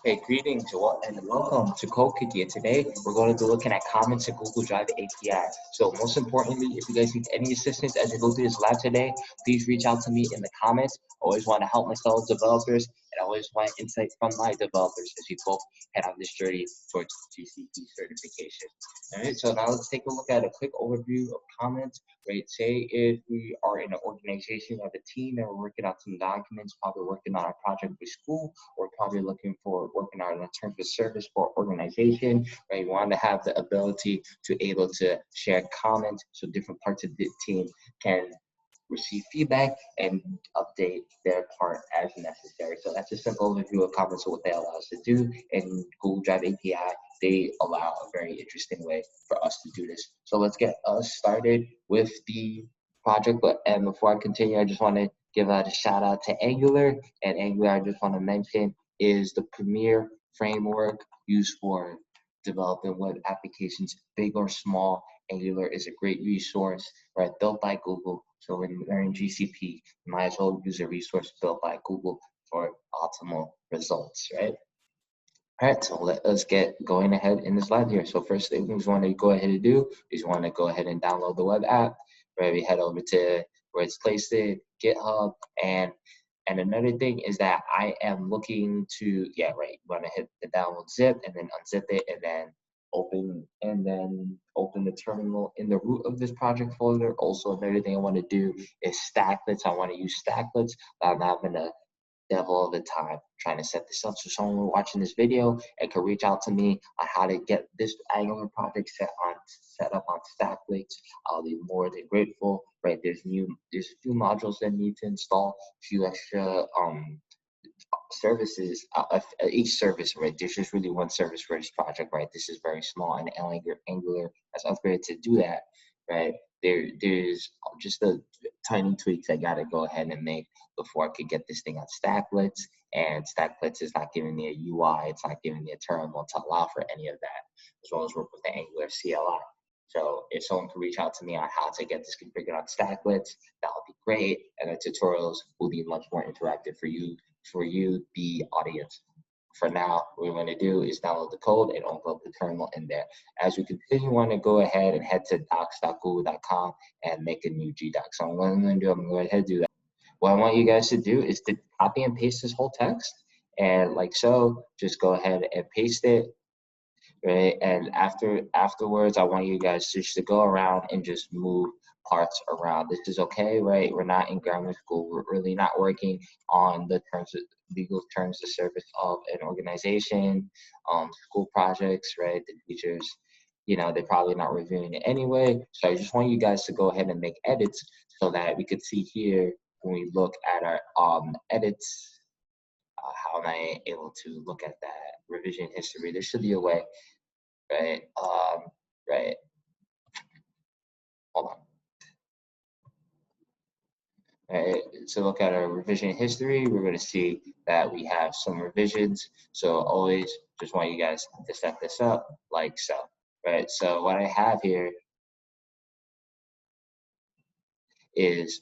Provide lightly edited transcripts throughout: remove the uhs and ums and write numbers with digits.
Hey, greetings and welcome to Code Kiki. And today we're going to be looking at comments in Google Drive API. So most importantly, if you guys need any assistance as you go through this live today, please reach out to me in the comments. I always want to help my fellow developers, and I always want insight from my developers as we both head on this journey towards GCP certification. All right, so now let's take a look at a quick overview of comments. Right, say if we are in an organization, we have a team and we're working on some documents, probably working on a project with school, or probably looking for working on in terms of service for organization, right? You want to have the ability to able to share comments so different parts of the team can receive feedback and update their part as necessary. So that's a simple overview of comments of what they allow us to do. In Google Drive API, they allow a very interesting way for us to do this. So let's get us started with the project. And before I continue, I just want to give a shout out to Angular. And Angular, I just want to mention, is the premier framework used for developing web applications, big or small. Angular is a great resource, right? Built by Google. So when you're in GCP, you might as well use a resource built by Google for optimal results, right? All right, so let us get going ahead in this live here. So first thing we want to go ahead and do is want to go ahead and download the web app, right? We head over to where it's placed in GitHub, and another thing is that I am looking to, yeah, right, you want to hit the download zip and then unzip it and then open the terminal in the root of this project folder. Also, another thing I want to do is Stacklets. I want to use Stacklets, but I'm having a devil of the time trying to set this up. So someone watching this video and can reach out to me on how to get this Angular project set up on Stacklets. I'll be more than grateful. Right, there's a few modules that need to install, a few extra services, each service, right? There's just really one service for this project, right? This is very small, and Angular has upgraded to do that, right? There's just the tiny tweaks I gotta go ahead and make before I could get this thing on Stacklets, and Stacklets is not giving me a UI, it's not giving me a terminal to allow for any of that, as well as work with the Angular CLI. So if someone could reach out to me on how to get this configured on Stacklets, that would be great, and the tutorials will be much more interactive for you, the audience. For now, what we're going to do is download the code and open up the terminal in there. As we continue, we want to go ahead and head to docs.google.com and make a new GDoc. So what I'm going to do, I'm going to go ahead and do that. What I want you guys to do is to copy and paste this whole text, and like so, just go ahead and paste it. Right, and afterwards, I want you guys just to go around and just move parts around. This is okay, right? We're not in grammar school. We're really not working on the legal terms of service of an organization, school projects, right? The teachers, they're probably not reviewing it anyway. So I just want you guys to go ahead and make edits so that we could see here when we look at our edits. How am I able to look at that revision history? There should be a way. Right, right, hold on. Right, to look at our revision history, we're going to see that we have some revisions. So always just want you guys to set this up like so, right? So what I have here is,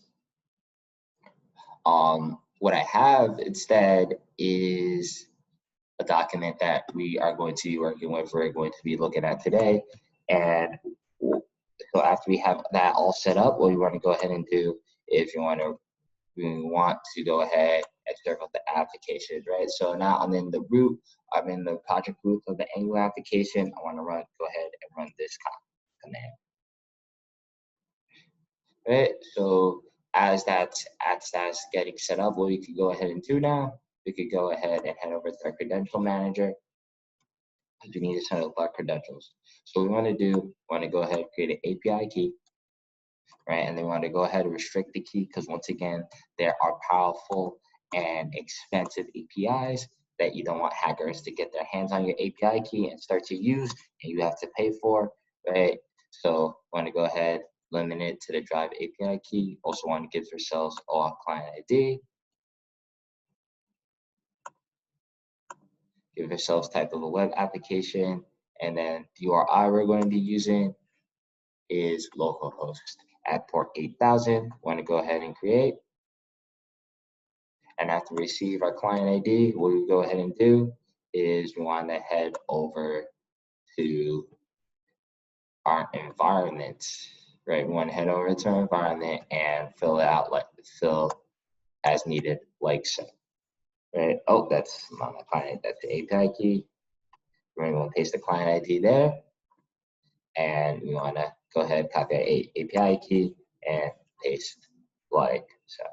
what I have instead is a document that we are going to be working with, we're going to be looking at today. And so after we have that all set up, what we want to go ahead and do, if you want to go ahead and serve up the application, right? So now I'm in the project root of the Angular application. I want to go ahead and run this command. Right, so as that's getting set up, what we could go ahead and do now, we could go ahead and head over to our credential manager. We need to set up our credentials. So what we want to do, we want to go ahead and create an API key, right? And then we want to go ahead and restrict the key because once again, there are powerful and expensive APIs that you don't want hackers to get their hands on your API key and start to use, and you have to pay for, right? So we want to go ahead, limit it to the Drive API key. Also want to give ourselves OAuth client ID. Give ourselves type of a web application, and then the URI we're going to be using is localhost at port 8000. Want to go ahead and create. And after we receive our client ID, what we go ahead and do is we want to head over to our environment, right? We want to head over to our environment and fill it out fill as needed, like so. Right? Oh, that's not my client. That's the API key. We're going to paste the client ID there, and we want to go ahead, copy our API key and paste like so.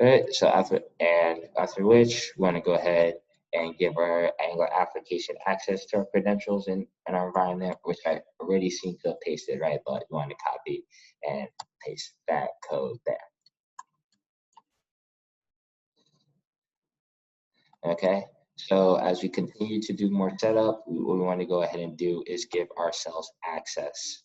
All right. So after which we want to go ahead and give our Angular application access to our credentials in our environment, which I already seem to have pasted, right? But you want to copy and paste that code there. Okay, so as we continue to do more setup, what we want to go ahead and do is give ourselves access,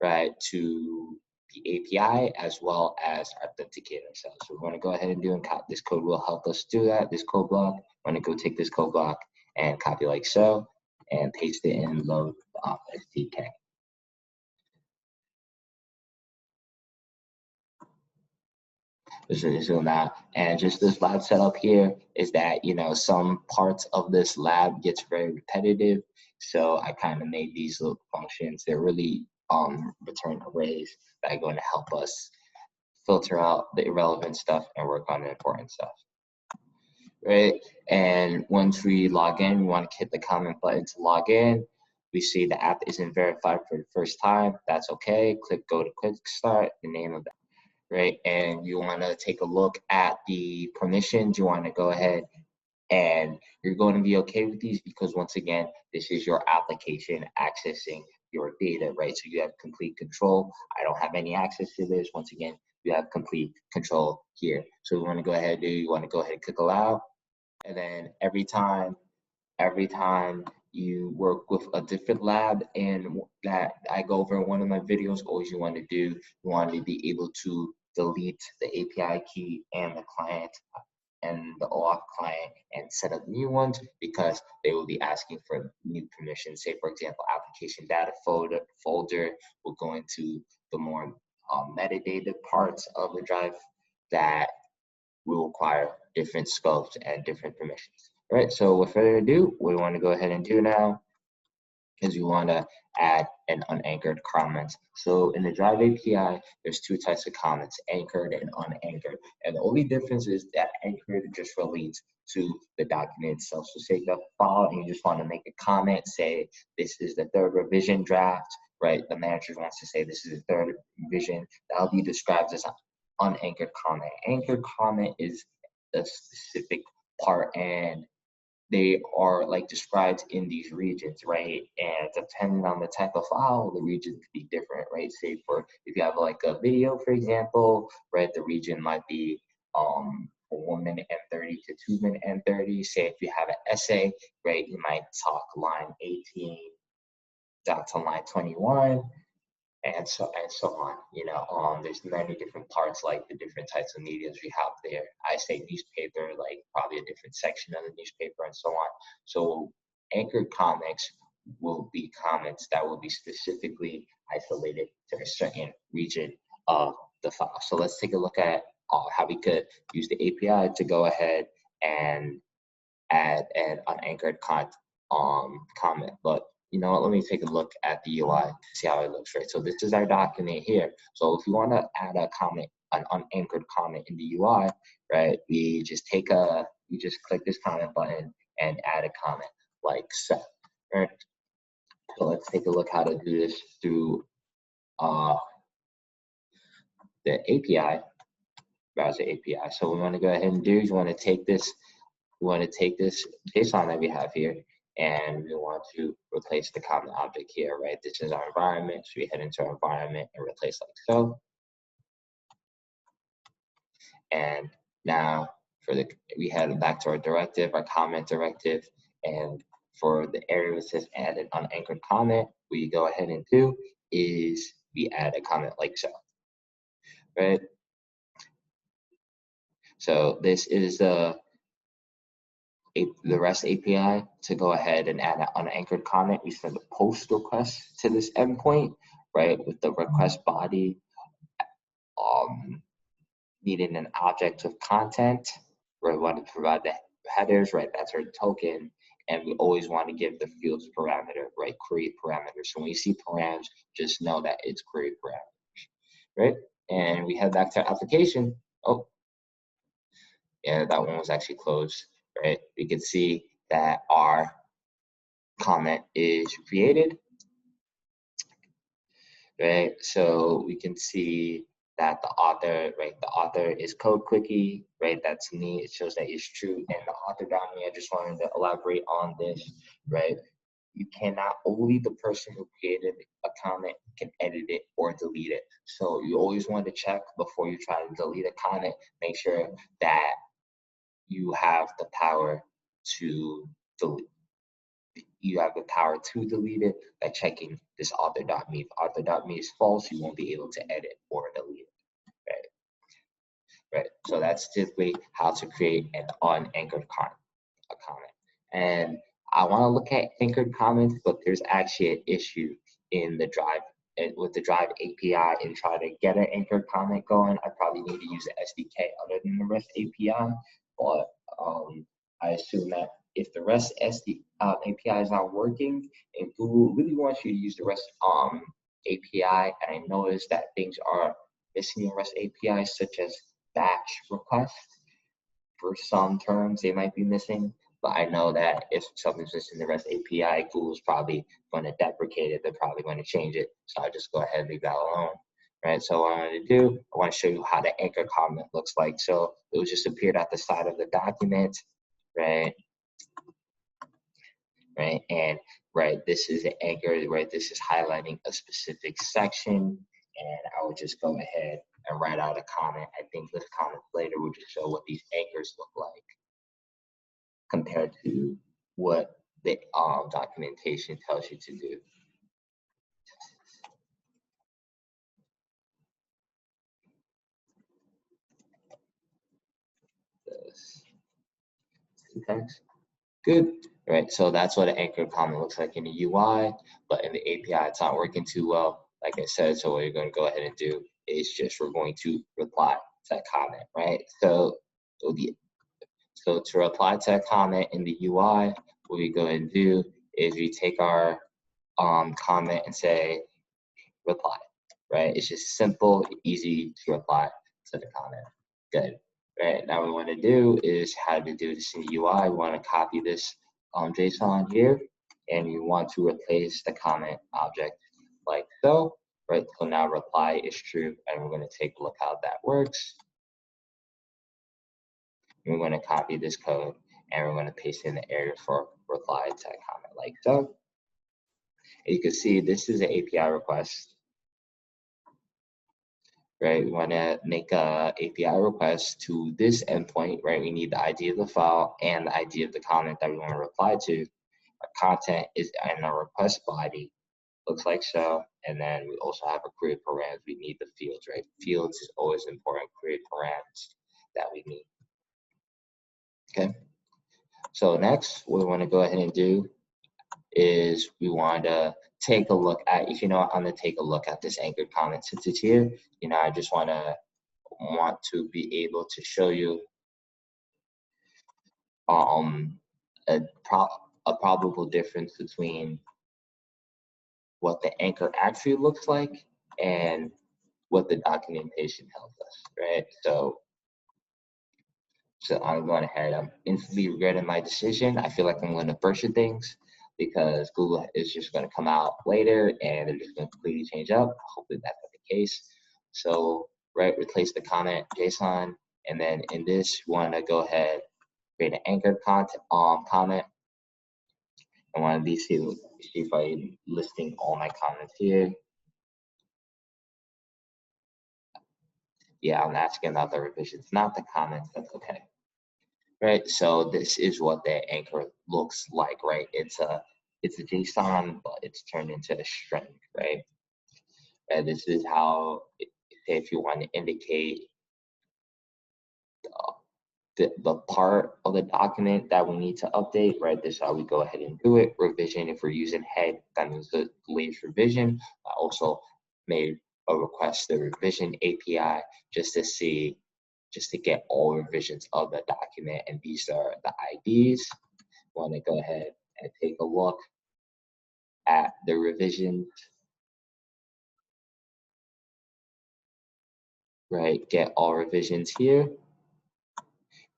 right, to the API as well as authenticate ourselves. So we want to go ahead and do, and this code will help us do that. This code block, I'm going to go take this code block and copy like so, and paste it in load SDK. So now, and just this lab setup here is that, you know, some parts of this lab gets very repetitive. So I kind of made these little functions. They're really return arrays that are going to help us filter out the irrelevant stuff and work on the important stuff. Right? And once we log in, we want to hit the comment button to log in. We see the app isn't verified for the first time. That's okay. Go to quick start, the name of the right? And you want to take a look at the permissions. You want to go ahead and you're going to be okay with these because once again, this is your application accessing your data, right? So you have complete control. I don't have any access to this. Once again, you have complete control here. So you want to go ahead you want to go ahead and click allow. And then every time you work with a different lab, and that I go over in one of my videos, always you want to do, you want to be able to delete the API key and the client and the OAuth client and set up new ones because they will be asking for new permissions. Say, for example, application data folder will go into the more metadata parts of the drive that will require different scopes and different permissions. All right, so without further ado, what we want to go ahead and do now is we want to add an unanchored comment. So in the Drive API, there's two types of comments, anchored and unanchored. And the only difference is that anchored just relates to the document itself. So say you have a file and you just want to make a comment, say this is the third revision draft, right? The manager wants to say this is the third revision. That'll be described as an unanchored comment. Anchored comment is a specific part and they are like described in these regions, right? And depending on the type of file, the region could be different, right? Say for if you have like a video, for example, right, the region might be 1 minute and 30 to 2 minutes and 30. Say if you have an essay, right, you might talk line 18 down to line 21 and so on. You know, there's many different parts, like the different types of medias we have there. I say newspaper, like probably a different section of the newspaper and so on. So anchored comments will be comments that will be specifically isolated to a certain region of the file. So let's take a look at how we could use the API to go ahead and add an unanchored comment. But you know what, let me take a look at the UI to see how it looks, right? So this is our document here. So if you want to add a comment, an unanchored comment in the UI, right, we just click this comment button and add a comment like so. Right? So let's take a look how to do this through the API, browser API. So we want to go ahead and do is we want to take this JSON that we have here, and we want to replace the comment object here, right? This is our environment, so we head into our environment and replace like so. And now we head back to our directive, our comment directive, and for the area that says add an unanchored comment, what you go ahead and do is we add a comment like so, right? So this is the REST API to go ahead and add an unanchored comment. We send a post request to this endpoint, right, with the request body needing an object of content where we want to provide the headers, right? That's our token. and we always want to give the fields parameter, right? Create parameter. So when you see params, just know that it's create parameters, right? And we head back to our application. Oh, yeah, that one was actually closed, right? We can see that our comment is created, right? So we can see that the author, right? The author is Code Quickie, right? That's me. It shows that it's true. And the author down here, I just wanted to elaborate on this, right? You cannot, only the person who created a comment can edit it or delete it. So you always want to check before you try to delete a comment, make sure that you have the power to delete. You have the power to delete it by checking this author.me. If author.me is false, you won't be able to edit or delete it, right? So that's typically how to create an unanchored comment. And I want to look at anchored comments, but there's actually an issue in the Drive with the Drive API and try to get an anchored comment going. I probably need to use an SDK other than the REST API, but I assume that if the REST API is not working and Google really wants you to use the REST API, and I noticed that things are missing in REST API, such as batch request. For some terms, they might be missing, but I know that if something's missing in the REST API, Google's probably going to deprecate it. They're probably going to change it. So I'll just go ahead and leave that alone. Right, so what I'm going to do, I want to show you how the anchor comment looks like. So it will just appear at the side of the document, right? Right, and right, this is an anchor, right? This is highlighting a specific section, and I will just go ahead and write out a comment. I think this comment later will just show what these anchors look like compared to what the documentation tells you to do. This text. Good. Right. So that's what an anchor comment looks like in the UI, but in the API, it's not working too well. Like I said, so what you're going to go ahead and do is just we're going to reply to that comment, right? So to reply to a comment in the UI, what we go and do is we take our comment and say reply, right? It's just simple, easy to reply to the comment. Good. Right, now what we want to do is how to do this in the UI. We want to copy this JSON here, and you want to replace the comment object like so. Right, so now reply is true, and we're going to take a look how that works. And we're going to copy this code, and we're going to paste in the area for reply to a comment like so. And you can see this is an API request. Right, we want to make a API request to this endpoint, right? We need the ID of the file and the ID of the comment that we want to reply to. Our content is in our request body, looks like so. And then we also have a create params. We need the fields, right? Fields is always important, create params that we need. Okay. So next, what we want to go ahead and do is we want to take a look at, if you know, I'm going to take a look at this anchored comment since it's here. You know, I just want to be able to show you a probable difference between what the anchor actually looks like and what the documentation tells us, right? So I'm going ahead. I'm instantly regretting my decision. I feel like I'm going to butcher things because Google is just going to come out later and they're just going to completely change up. Hopefully that's not the case. So, right, replace the comment JSON, and then in this, we want to go ahead, create an anchored comment. I want to see if I'm listing all my comments here. Yeah, I'm asking about the revisions, not the comments. That's okay. Right, so this is what the anchor looks like, right? It's a JSON, but it's turned into a string, right? And this is how, if you want to indicate the part of the document that we need to update, right? This is how we go ahead and do it. Revision, if we're using head, that means the latest revision. I also made a request the revision API just to get all revisions of the document, and these are the IDs. want to go ahead and take a look at the revisions, right? Get all revisions here,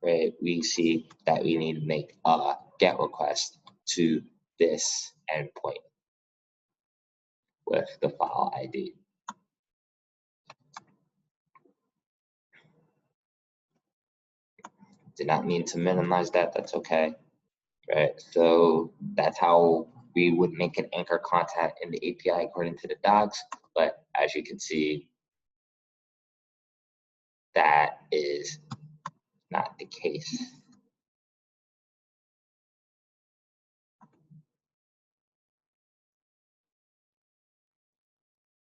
right? We see that we need to make a GET request to this endpoint with the file ID. Did not mean to minimize that, that's okay. Right, so that's how we would make an anchor content in the API according to the docs, but as you can see, that is not the case.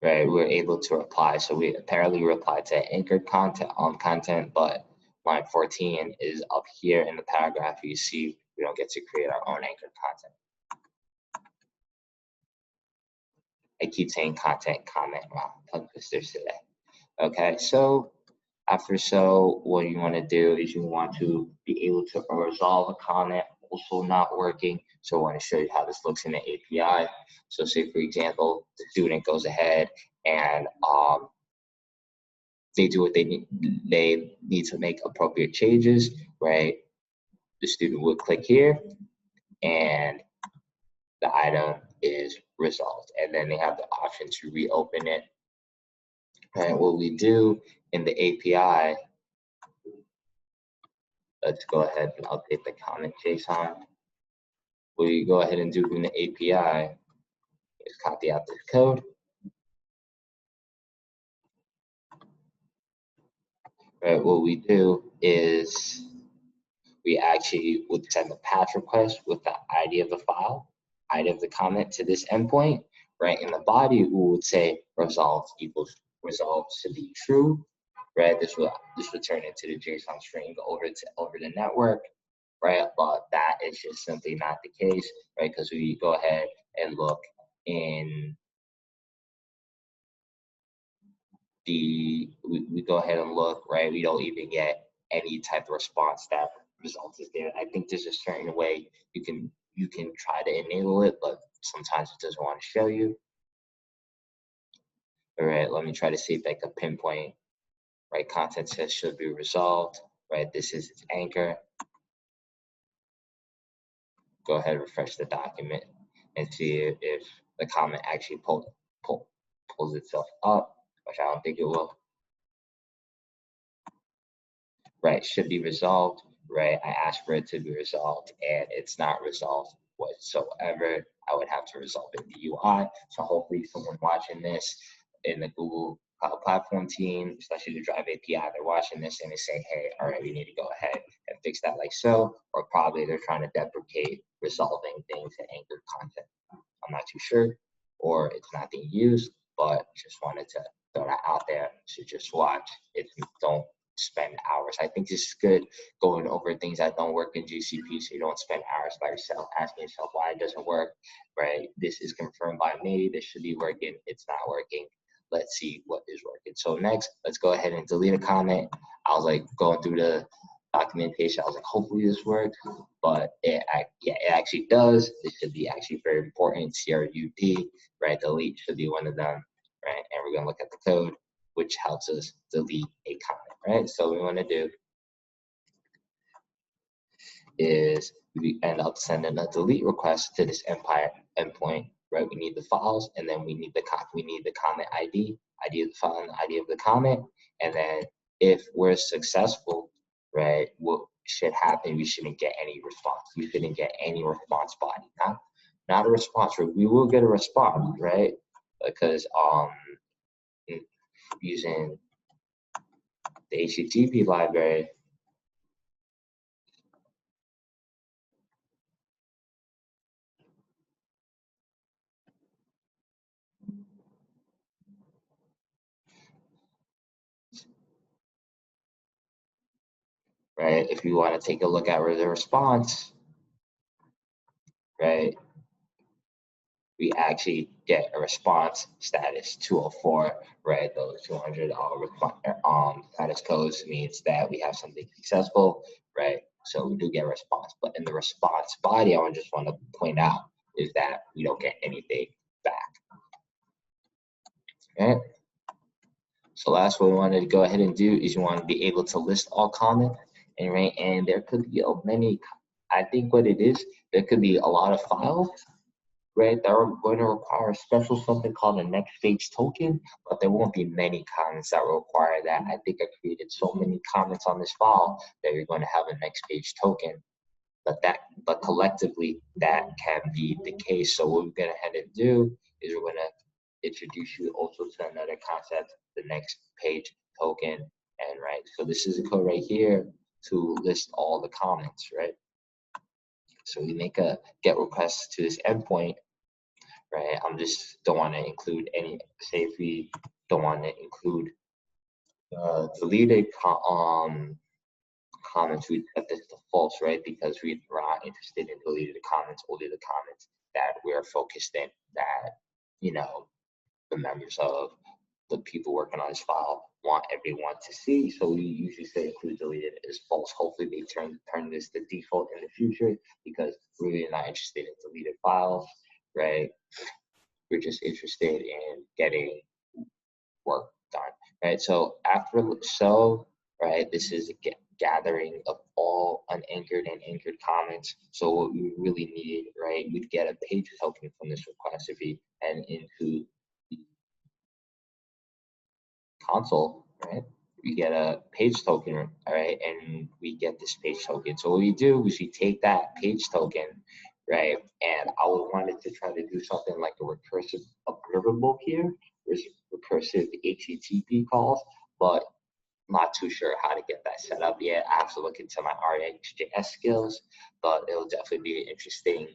Right, we're able to reply, so we apparently replied to anchored content, but line 14 is up here in the paragraph. You see, we don't get to create our own anchored content. I keep saying content, comment, wow, tongue twisters today. Okay, so what you want to do is you want to be able to resolve a comment also not working. So I want to show you how this looks in the API. So say, for example, the student goes ahead and they do what they need to make appropriate changes, right? The student would click here and the item is resolved. And then they have the option to reopen it. And what we do in the API, let's go ahead and update the comment JSON. What you go ahead and do in the API is copy out this code. Right, what we do is we actually would send a patch request with the ID of the file, ID of the comment to this endpoint, right? In the body, we would say resolved equals resolved to be true, right? This will turn into the JSON string over the network, right? But that is just simply not the case, right? Because we go ahead and look in we go ahead and look, right? We don't even get any type of response that result is there. I think there's a certain way you can try to enable it, but sometimes it doesn't want to show you. All right, let me try to see if I can pinpoint, right? Content says should be resolved, right? This is its anchor. Go ahead and refresh the document and see if the comment actually pulls itself up, which I don't think it will. Right, should be resolved, right? I asked for it to be resolved and it's not resolved whatsoever. I would have to resolve it in the UI. So hopefully someone watching this in the Google Cloud Platform team, especially the Drive API, they're watching this and they say, hey, all right, we need to go ahead and fix that like so, or probably they're trying to deprecate resolving things in anchored content. I'm not too sure, or it's not being used, but just wanted to throw that out there to just watch. If you don't spend hours, I think this is good going over things that don't work in GCP, so you don't spend hours by yourself asking yourself why it doesn't work, right? This is confirmed by me, this should be working, it's not working. Let's see what is working. So next, let's go ahead and delete a comment. I was like going through the documentation, I was like, hopefully this works, but it actually does. This should be actually very important. CRUD, right? Delete should be one of them, right? And we're gonna look at the code, which helps us delete a comment, right? So what we want to do is we end up sending a delete request to this endpoint, right? We need the files, and then we need the comment ID of the file, and ID of the comment, and then if we're successful, right, what should happen? We shouldn't get any response. We shouldn't get any response body, not a response. We will get a response, right? Because using the HTTP library, right? If you want to take a look at the response, right, we actually get a response status 204, right? Those 200 status codes means that we have something successful, right? So we do get a response, but in the response body, I just want to point out is that we don't get anything back. Okay. So last what we wanted to go ahead and do is you want to be able to list all comments, and right, and there could be many. I think what it is, there could be a lot of files, right, that are going to require a special something called a next page token, but there won't be many comments that will require that. I think I created so many comments on this file that you're going to have a next page token, but collectively that can be the case. So what we're going to head and do is we're going to introduce you also to another concept, the next page token, and right. So this is a code right here to list all the comments, right? So we make a get request to this endpoint, right? Don't want to include any, say if we don't want to include deleted comments, we set this to false, right? Because we're not interested in deleted comments, only the comments that we're focused in, that, you know, the members of the people working on this file want everyone to see. So we usually say include deleted is false. Hopefully they turn this to default in the future, because we're really not interested in deleted files, right? We're just interested in getting work done, right? So right, this is a gathering of all unanchored and anchored comments. So what we really need, right, we'd get a page token from this request if we head into the console, right? We get a page token, all right, and we get this page token. So what we do is we take that page token, right, and I would want it to try to do something like a recursive observable here. There's recursive HTTP calls, but not too sure how to get that set up yet. I have to look into my RxJS skills, but it'll definitely be an interesting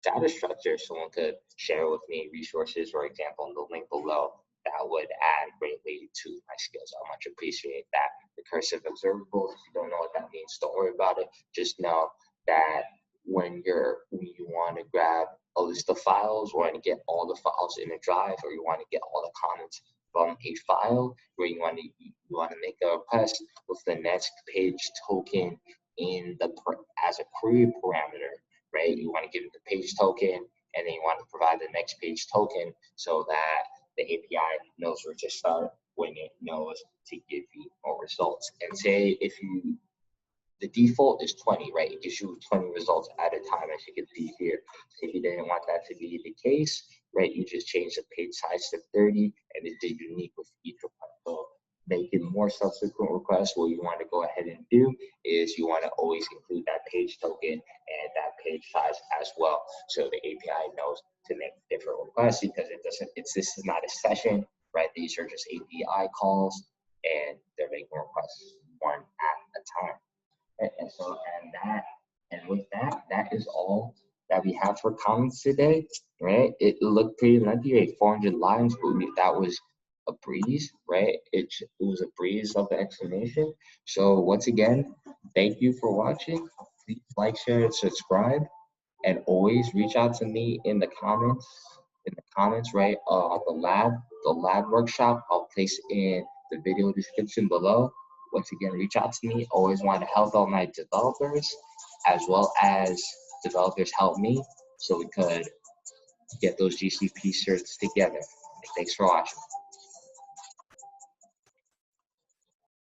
data structure. Someone could share with me resources, for example, in the link below, that would add greatly to my skills. I much appreciate that. Recursive observables, if you don't know what that means, don't worry about it. Just know that when you want to grab a list of files, or want to get all the files in a drive, or you want to get all the comments from a file, where you want to make a request with the next page token in as a query parameter, right? You want to give it the page token, and then you want to provide the next page token so that the API knows where to start when it knows to give you more results. And say the default is 20, right? It gives you 20 results at a time, as you can see here. So if you didn't want that to be the case, right, you just change the page size to 30, and it's unique with each request. So making more subsequent requests, what you want to go ahead and do is you want to always include that page token and that page size as well, so the API knows to make different requests, because this is not a session, right? These are just API calls, and they're making requests one at a time. And with that, that is all that we have for comments today, right? It looked pretty lengthy, right? 400 lines, but that was a breeze, right? It was a breeze of the explanation. So once again, thank you for watching. Please like, share, and subscribe, and always reach out to me in the comments. Right? The lab workshop, I'll place in the video description below. Once again, reach out to me. Always want to help out my developers, as well as developers help me, so we could get those GCP certs together. Thanks for watching.